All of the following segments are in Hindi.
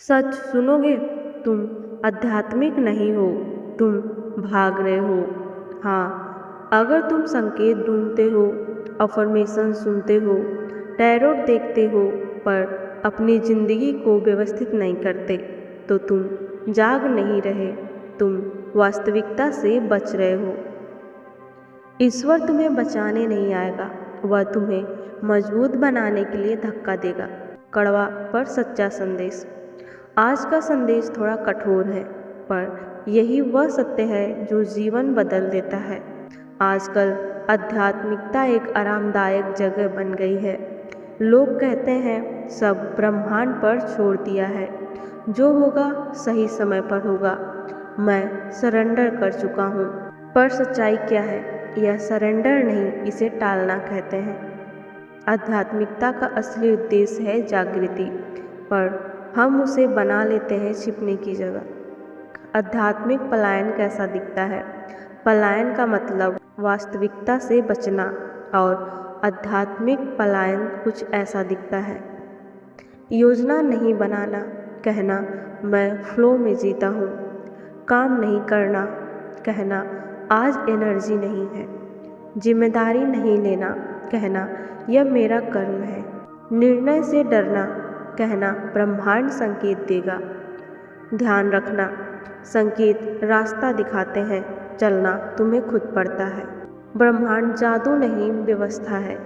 सच सुनोगे, तुम आध्यात्मिक नहीं हो, तुम भाग रहे हो। हाँ, अगर तुम संकेत ढूंढते हो, अफर्मेशन सुनते हो, टैरोट देखते हो, पर अपनी जिंदगी को व्यवस्थित नहीं करते, तो तुम जाग नहीं रहे, तुम वास्तविकता से बच रहे हो। ईश्वर तुम्हें बचाने नहीं आएगा, वह तुम्हें मजबूत बनाने के लिए धक्का देगा। कड़वा पर सच्चा संदेश। आज का संदेश थोड़ा कठोर है, पर यही वह सत्य है जो जीवन बदल देता है। आजकल आध्यात्मिकता एक आरामदायक जगह बन गई है। लोग कहते हैं सब ब्रह्मांड पर छोड़ दिया है, जो होगा सही समय पर होगा। मैं सरेंडर कर चुका हूँ। पर सच्चाई क्या है? यह सरेंडर नहीं, इसे टालना कहते हैं। आध्यात्मिकता का असली उद्देश्य है जागृति, पर हम उसे बना लेते हैं छिपने की जगह। आध्यात्मिक पलायन कैसा दिखता है? पलायन का मतलब वास्तविकता से बचना, और आध्यात्मिक पलायन कुछ ऐसा दिखता है। योजना नहीं बनाना, कहना मैं फ्लो में जीता हूँ। काम नहीं करना, कहना आज एनर्जी नहीं है। जिम्मेदारी नहीं लेना, कहना यह मेरा कर्म है। निर्णय से डरना, कहना ब्रह्मांड संकेत देगा। ध्यान रखना, संकेत रास्ता दिखाते हैं, चलना तुम्हें खुद पड़ता है। ब्रह्मांड जादू नहीं, व्यवस्था है।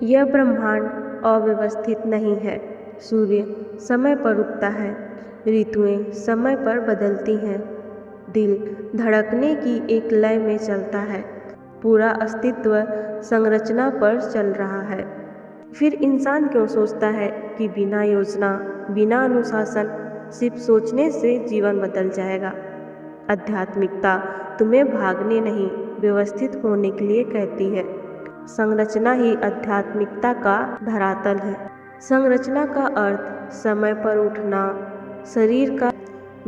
यह ब्रह्मांड अव्यवस्थित नहीं है। सूर्य समय पर उगता है, ऋतुएं समय पर बदलती हैं, दिल धड़कने की एक लय में चलता है। पूरा अस्तित्व संरचना पर चल रहा है। फिर इंसान क्यों सोचता है कि बिना योजना, बिना अनुशासन, सिर्फ सोचने से जीवन बदल जाएगा? आध्यात्मिकता तुम्हें भागने नहीं, व्यवस्थित होने के लिए कहती है। संरचना ही आध्यात्मिकता का धरातल है। संरचना का अर्थ समय पर उठना, शरीर का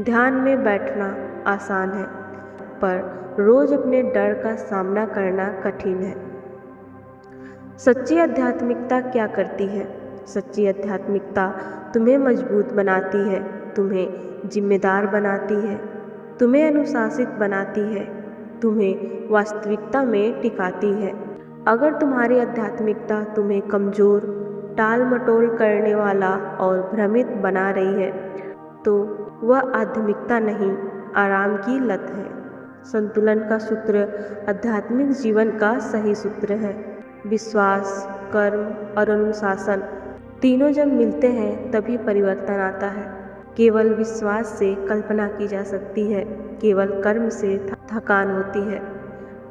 ध्यान में बैठना आसान है, पर रोज अपने डर का सामना करना कठिन है। सच्ची आध्यात्मिकता क्या करती है? सच्ची आध्यात्मिकता तुम्हें मजबूत बनाती है, तुम्हें जिम्मेदार बनाती है, तुम्हें अनुशासित बनाती है, तुम्हें वास्तविकता में टिकाती है। अगर तुम्हारी आध्यात्मिकता तुम्हें कमज़ोर, टाल मटोल करने वाला और भ्रमित बना रही है, तो वह आध्यात्मिकता नहीं, आराम की लत है। संतुलन का सूत्र आध्यात्मिक जीवन का सही सूत्र है। विश्वास, कर्म और अनुशासन तीनों जब मिलते हैं तभी परिवर्तन आता है। केवल विश्वास से कल्पना की जा सकती है, केवल कर्म से थकान होती है,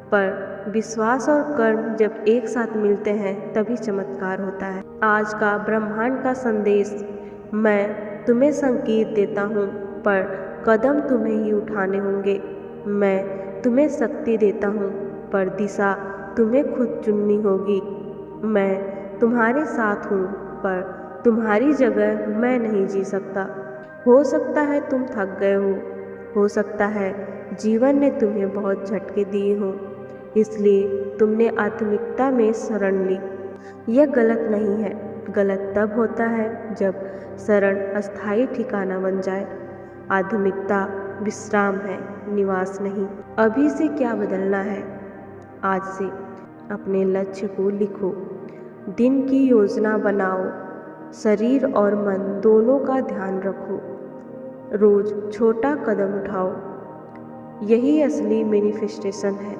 पर विश्वास और कर्म जब एक साथ मिलते हैं तभी चमत्कार होता है। आज का ब्रह्मांड का संदेश, मैं तुम्हें संकेत देता हूँ, पर कदम तुम्हें ही उठाने होंगे। मैं तुम्हें शक्ति देता हूँ, पर दिशा तुम्हें खुद चुननी होगी। मैं तुम्हारे साथ हूँ, पर तुम्हारी जगह मैं नहीं जी सकता। हो सकता है तुम थक गए हो सकता है जीवन ने तुम्हें बहुत झटके दिए हो, इसलिए तुमने आत्मिकता में शरण ली। यह गलत नहीं है। गलत तब होता है जब शरण अस्थायी ठिकाना बन जाए। आध्यात्मिकता विश्राम है, निवास नहीं। अभी से क्या बदलना है? आज से अपने लक्ष्य को लिखो, दिन की योजना बनाओ, शरीर और मन दोनों का ध्यान रखो, रोज छोटा कदम उठाओ। यही असली मैनिफेस्टेशन है।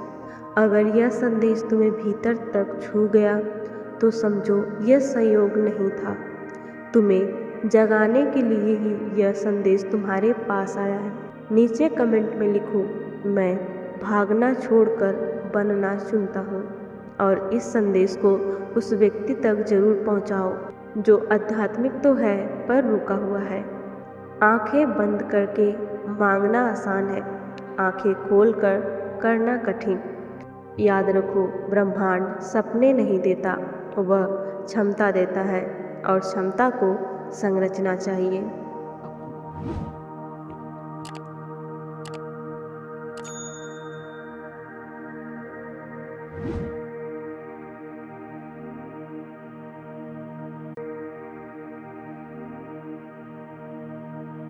अगर यह संदेश तुम्हें भीतर तक छू गया तो समझो यह संयोग नहीं था, तुम्हें जगाने के लिए ही यह संदेश तुम्हारे पास आया है। नीचे कमेंट में लिखो, मैं भागना छोड़कर बनना चुनता हूँ, और इस संदेश को उस व्यक्ति तक जरूर पहुँचाओ जो आध्यात्मिक तो है पर रुका हुआ है। आंखें बंद करके मांगना आसान है, आंखें खोलकर करना कठिन। याद रखो, ब्रह्मांड सपने नहीं देता, वह क्षमता देता है, और क्षमता को संरचना चाहिए।